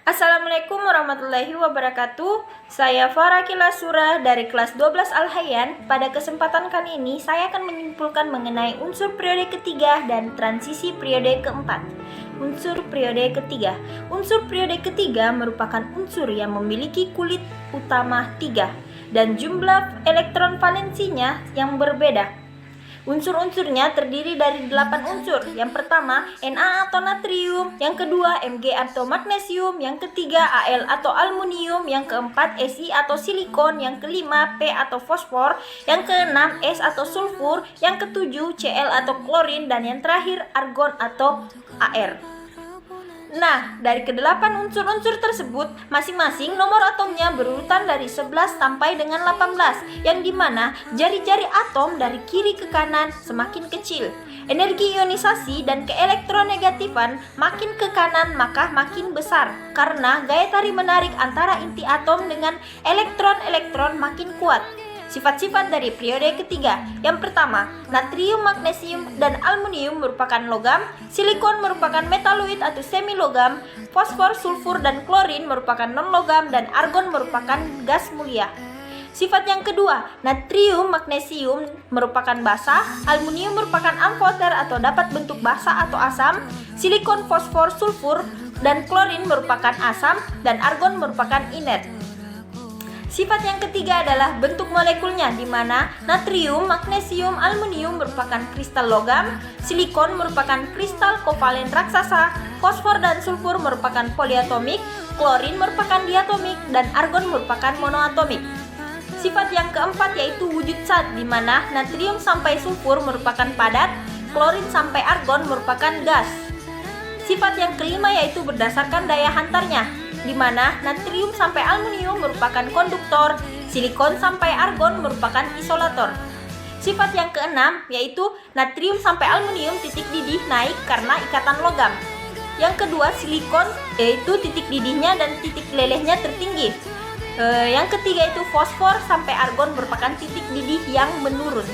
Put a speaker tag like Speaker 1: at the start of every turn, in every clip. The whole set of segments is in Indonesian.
Speaker 1: Assalamualaikum warahmatullahi wabarakatuh. Saya Farah Kilasura dari kelas 12 Al-Hayyan. Pada kesempatan kali ini saya akan menyimpulkan mengenai unsur periode ketiga dan transisi periode keempat. Unsur periode ketiga. Unsur periode ketiga merupakan unsur yang memiliki kulit utama 3 dan jumlah elektron valensinya yang berbeda. Unsur-unsurnya terdiri dari 8 unsur. Yang pertama, Na atau natrium, yang kedua Mg atau magnesium, yang ketiga Al atau aluminium, yang keempat Si atau silikon, yang kelima P atau fosfor, yang keenam S atau sulfur, yang ketujuh Cl atau klorin, dan yang terakhir argon atau Ar. Nah, dari kedelapan unsur-unsur tersebut, masing-masing nomor atomnya berurutan dari 11 sampai dengan 18, yang dimana jari-jari atom dari kiri ke kanan semakin kecil. Energi ionisasi dan keelektronegatifan makin ke kanan maka makin besar, karena gaya tarik menarik antara inti atom dengan elektron-elektron makin kuat. Sifat-sifat dari periode ketiga. Yang pertama, natrium, magnesium, dan aluminium merupakan logam, silikon merupakan metaloid atau semilogam, fosfor, sulfur, dan klorin merupakan non-logam, dan argon merupakan gas mulia. Sifat yang kedua, natrium, magnesium merupakan basa, aluminium merupakan amfoter atau dapat bentuk basa atau asam, silikon, fosfor, sulfur, dan klorin merupakan asam, dan argon merupakan inert. Sifat yang ketiga adalah bentuk molekulnya, di mana natrium, magnesium, aluminium merupakan kristal logam, silikon merupakan kristal kovalen raksasa, fosfor dan sulfur merupakan poliatomik, klorin merupakan diatomik, dan argon merupakan monoatomik. Sifat yang keempat yaitu wujud zat, di mana natrium sampai sulfur merupakan padat, klorin sampai argon merupakan gas. Sifat yang kelima yaitu berdasarkan daya hantarnya, di mana natrium sampai aluminium merupakan konduktor, silikon sampai argon merupakan isolator. Sifat yang keenam yaitu natrium sampai aluminium titik didih naik karena ikatan logam. Yang kedua silikon yaitu titik didihnya dan titik lelehnya tertinggi. Yang ketiga itu fosfor sampai argon merupakan titik didih yang menurun.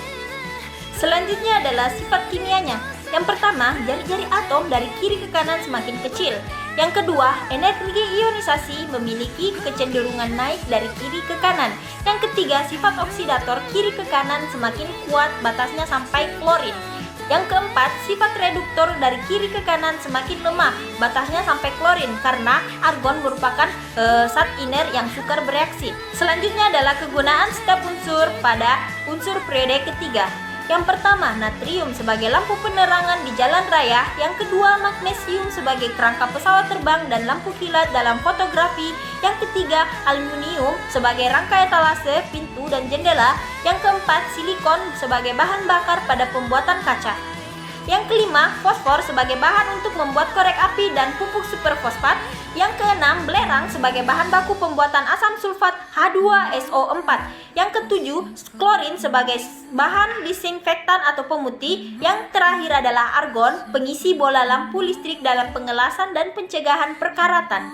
Speaker 1: Selanjutnya adalah sifat kimianya. Yang pertama, jari-jari atom dari kiri ke kanan semakin kecil. Yang kedua, energi ionisasi memiliki kecenderungan naik dari kiri ke kanan. Yang ketiga, sifat oksidator kiri ke kanan semakin kuat, batasnya sampai klorin. Yang keempat, sifat reduktor dari kiri ke kanan semakin lemah, batasnya sampai klorin, karena argon merupakan zat inert yang sukar bereaksi. Selanjutnya adalah kegunaan setiap unsur pada unsur periode ketiga. Yang pertama, natrium sebagai lampu penerangan di jalan raya. Yang kedua, magnesium sebagai kerangka pesawat terbang dan lampu kilat dalam fotografi. Yang ketiga, aluminium sebagai rangka etalase, pintu, dan jendela. Yang keempat, silikon sebagai bahan bakar pada pembuatan kaca. Yang kelima, fosfor sebagai bahan untuk membuat korek api dan pupuk superfosfat. Yang keenam, belerang sebagai bahan baku pembuatan asam sulfat H2SO4. Yang ketujuh, klorin sebagai bahan disinfektan atau pemutih. Yang terakhir adalah argon, pengisi bola lampu listrik dalam pengelasan dan pencegahan perkaratan.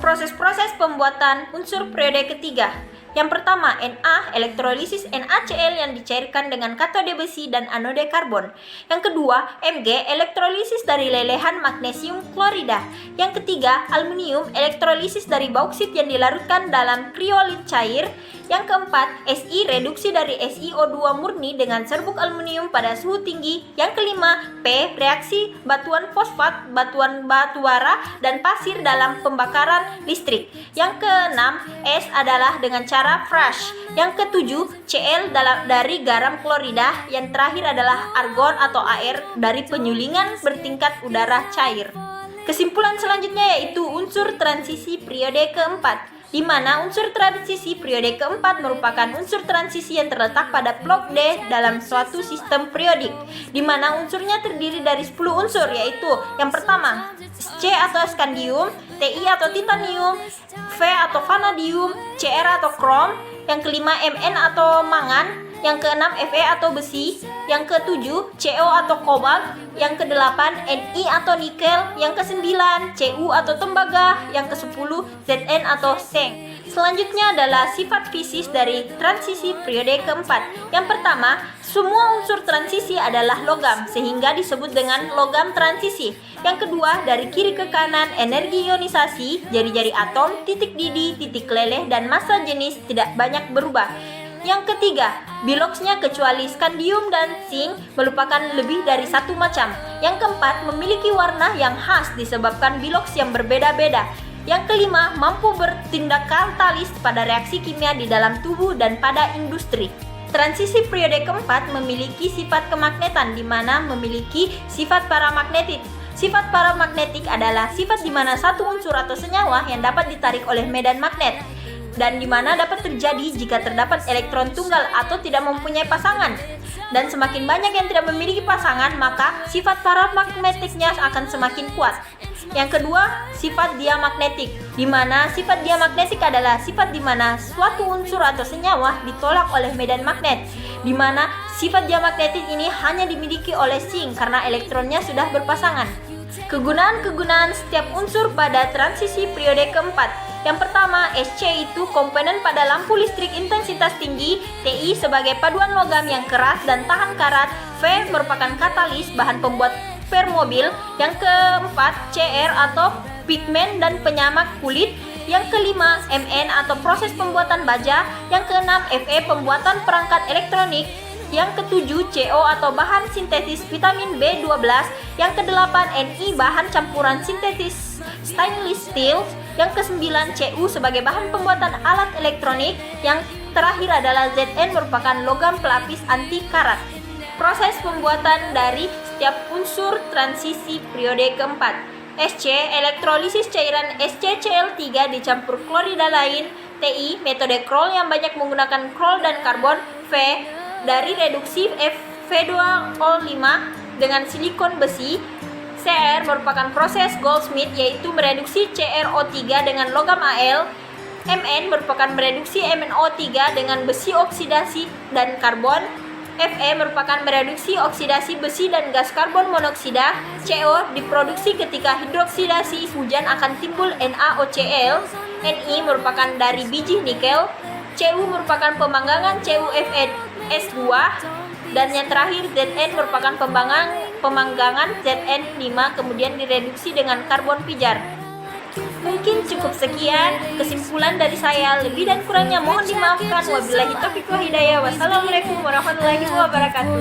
Speaker 1: Proses-proses pembuatan unsur periode ketiga. Yang pertama, Na, elektrolisis NaCl yang dicairkan dengan katode besi dan anode karbon. Yang kedua, Mg, elektrolisis dari lelehan magnesium klorida. Yang ketiga, aluminium, elektrolisis dari bauksit yang dilarutkan dalam kriolit cair. Yang keempat, Si, reduksi dari SiO2 murni dengan serbuk aluminium pada suhu tinggi. Yang kelima, P, reaksi batuan fosfat, batuan batubara, dan pasir dalam pembakaran listrik. Yang keenam, S adalah dengan cara fresh. Yang ketujuh, Cl dari garam klorida. Yang terakhir adalah argon atau Ar dari penyulingan bertingkat udara cair. Kesimpulan selanjutnya yaitu unsur transisi periode keempat, di mana unsur transisi periode keempat merupakan unsur transisi yang terletak pada blok D dalam suatu sistem periodik, di mana unsurnya terdiri dari 10 unsur, yaitu yang pertama C atau scandium, Ti atau titanium, V atau vanadium, Cr atau krom, yang kelima Mn atau mangan, yang keenam Fe atau besi, yang ketujuh Co atau kobalt, yang kedelapan Ni atau nikel, yang kesembilan Cu atau tembaga, yang kesepuluh Zn atau seng. Selanjutnya adalah sifat fisis dari transisi periode keempat. Yang pertama, semua unsur transisi adalah logam, sehingga disebut dengan logam transisi. Yang kedua, dari kiri ke kanan, energi ionisasi, jari-jari atom, titik didih, titik leleh, dan massa jenis tidak banyak berubah. Yang ketiga, biloxnya kecuali skandium dan zinc merupakan lebih dari satu macam. Yang keempat, memiliki warna yang khas disebabkan bilox yang berbeda-beda. Yang kelima, mampu bertindak katalis pada reaksi kimia di dalam tubuh dan pada industri. Transisi periode keempat memiliki sifat kemagnetan, di mana memiliki sifat paramagnetik. Sifat paramagnetik adalah sifat di mana satu unsur atau senyawa yang dapat ditarik oleh medan magnet, dan di mana dapat terjadi jika terdapat elektron tunggal atau tidak mempunyai pasangan. Dan semakin banyak yang tidak memiliki pasangan, maka sifat paramagnetiknya akan semakin kuat. Yang kedua, sifat diamagnetik, di mana sifat diamagnetik adalah sifat di mana suatu unsur atau senyawa ditolak oleh medan magnet, di mana sifat diamagnetik ini hanya dimiliki oleh zinc karena elektronnya sudah berpasangan. Kegunaan-kegunaan setiap unsur pada transisi periode keempat. Yang pertama, Sc itu komponen pada lampu listrik intensitas tinggi, Ti sebagai paduan logam yang keras dan tahan karat, V merupakan katalis bahan pembuat permobil. Yang keempat, Cr atau pigmen dan penyamak kulit. Yang kelima, Mn atau proses pembuatan baja. Yang keenam, Fe pembuatan perangkat elektronik. Yang ketujuh, CO atau bahan sintetis vitamin B12. Yang kedelapan, Ni bahan campuran sintetis stainless steel. Yang kesembilan, Cu sebagai bahan pembuatan alat elektronik. Yang terakhir adalah Zn merupakan logam pelapis anti karat. Proses pembuatan dari setiap unsur transisi periode keempat. Sc, elektrolisis cairan ScCl3 dicampur klorida lain. Ti, metode Kroll yang banyak menggunakan Kroll dan karbon. V, dari reduksi F2O5 dengan silikon besi. Cr merupakan proses Goldsmith, yaitu mereduksi CrO3 dengan logam Al. Mn merupakan mereduksi MnO3 dengan besi oksidasi dan karbon. Fe merupakan mereduksi oksidasi besi dan gas karbon monoksida. CO diproduksi ketika hidroksidasi hujan akan timbul NaOCl. Ni merupakan dari biji nikel. Cu merupakan pemanggangan CuFeS2. Dan yang terakhir, Zn merupakan pemanggangan Zn5 kemudian direduksi dengan karbon pijar. Mungkin cukup sekian kesimpulan dari saya. Lebih dan kurangnya mohon dimaafkan. Wabillahi taufiq wal hidayah. Wassalamualaikum warahmatullahi wabarakatuh.